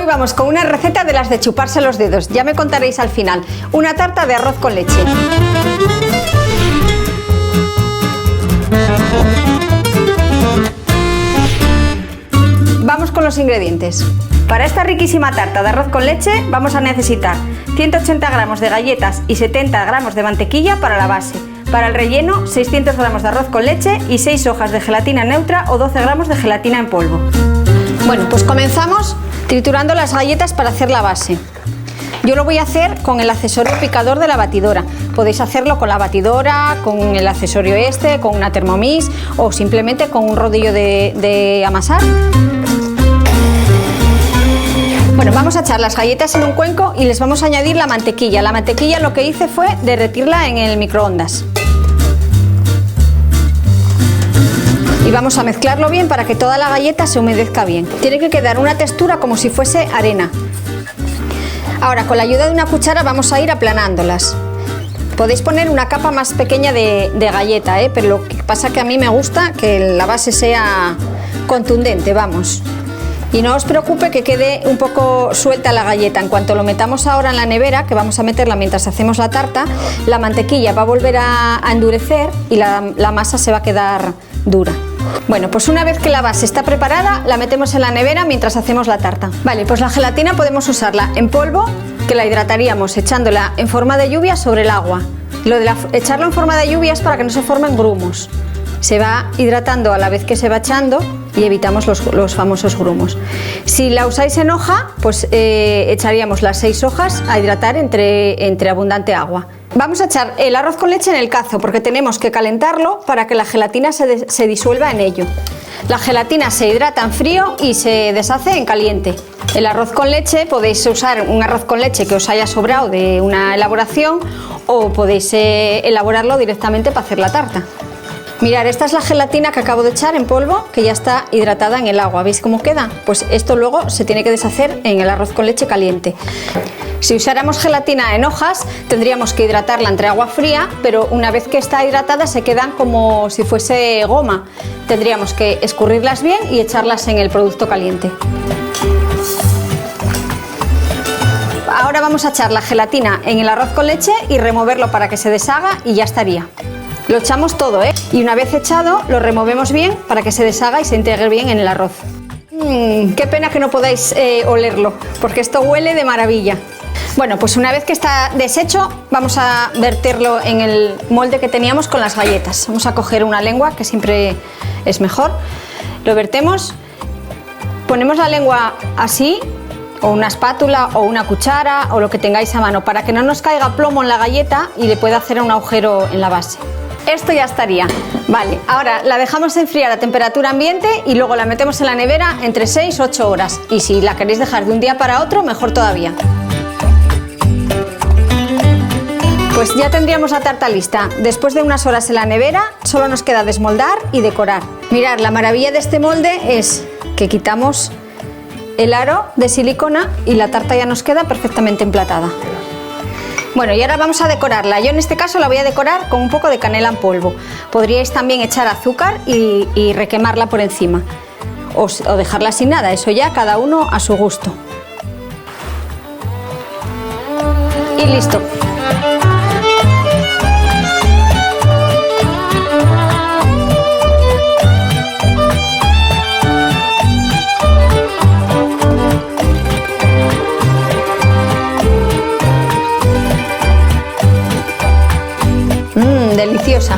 Hoy vamos con una receta de las de chuparse los dedos, ya me contaréis al final. Una tarta de arroz con leche. Vamos con los ingredientes. Para esta riquísima tarta de arroz con leche vamos a necesitar 180 gramos de galletas y 70 gramos de mantequilla para la base. Para el relleno, 600 gramos de arroz con leche y 6 hojas de gelatina neutra o 12 gramos de gelatina en polvo. Bueno, pues comenzamos triturando las galletas para hacer la base. Yo lo voy a hacer con el accesorio picador de la batidora. Podéis hacerlo con la batidora, con el accesorio este, con una Thermomix o simplemente con un rodillo de amasar. Bueno, vamos a echar las galletas en un cuenco y les vamos a añadir la mantequilla. La mantequilla lo que hice fue derretirla en el microondas. Y vamos a mezclarlo bien para que toda la galleta se humedezca bien. Tiene que quedar una textura como si fuese arena. Ahora, con la ayuda de una cuchara vamos a ir aplanándolas. Podéis poner una capa más pequeña de galleta, pero lo que pasa es que a mí me gusta que la base sea contundente, vamos. Y no os preocupe que quede un poco suelta la galleta. En cuanto lo metamos ahora en la nevera, que vamos a meterla mientras hacemos la tarta, la mantequilla va a volver a endurecer y la masa se va a quedar dura. Bueno, pues una vez que la base está preparada, la metemos en la nevera mientras hacemos la tarta. Vale, pues la gelatina podemos usarla en polvo, que la hidrataríamos echándola en forma de lluvia sobre el agua. Lo de echarlo en forma de lluvia es para que no se formen grumos. Se va hidratando a la vez que se va echando y evitamos los famosos grumos. Si la usáis en hoja, pues echaríamos las 6 hojas a hidratar entre abundante agua. Vamos a echar el arroz con leche en el cazo porque tenemos que calentarlo para que la gelatina se disuelva en ello. La gelatina se hidrata en frío y se deshace en caliente. El arroz con leche, podéis usar un arroz con leche que os haya sobrado de una elaboración o podéis elaborarlo directamente para hacer la tarta. Mirad, esta es la gelatina que acabo de echar en polvo, que ya está hidratada en el agua. ¿Veis cómo queda? Pues esto luego se tiene que deshacer en el arroz con leche caliente. Si usáramos gelatina en hojas, tendríamos que hidratarla entre agua fría, pero una vez que está hidratada se quedan como si fuese goma. Tendríamos que escurrirlas bien y echarlas en el producto caliente. Ahora vamos a echar la gelatina en el arroz con leche y removerlo para que se deshaga y ya estaría. Lo echamos todo, y una vez echado lo removemos bien para que se deshaga y se integre bien en el arroz. Qué pena que no podáis olerlo, porque esto huele de maravilla. Bueno, pues una vez que está deshecho, vamos a verterlo en el molde que teníamos con las galletas. Vamos a coger una lengua, que siempre es mejor. Lo vertemos, ponemos la lengua así, o una espátula o una cuchara o lo que tengáis a mano, para que no nos caiga plomo en la galleta y le pueda hacer un agujero en la base. Esto ya estaría. Vale, ahora la dejamos enfriar a temperatura ambiente y luego la metemos en la nevera entre 6 o 8 horas. Y si la queréis dejar de un día para otro, mejor todavía. Pues ya tendríamos la tarta lista. Después de unas horas en la nevera, solo nos queda desmoldar y decorar. Mirad, la maravilla de este molde es que quitamos el aro de silicona y la tarta ya nos queda perfectamente emplatada. Bueno, y ahora vamos a decorarla. Yo en este caso la voy a decorar con un poco de canela en polvo. Podríais también echar azúcar y requemarla por encima. O dejarla sin nada, eso ya cada uno a su gusto. Y listo. Deliciosa.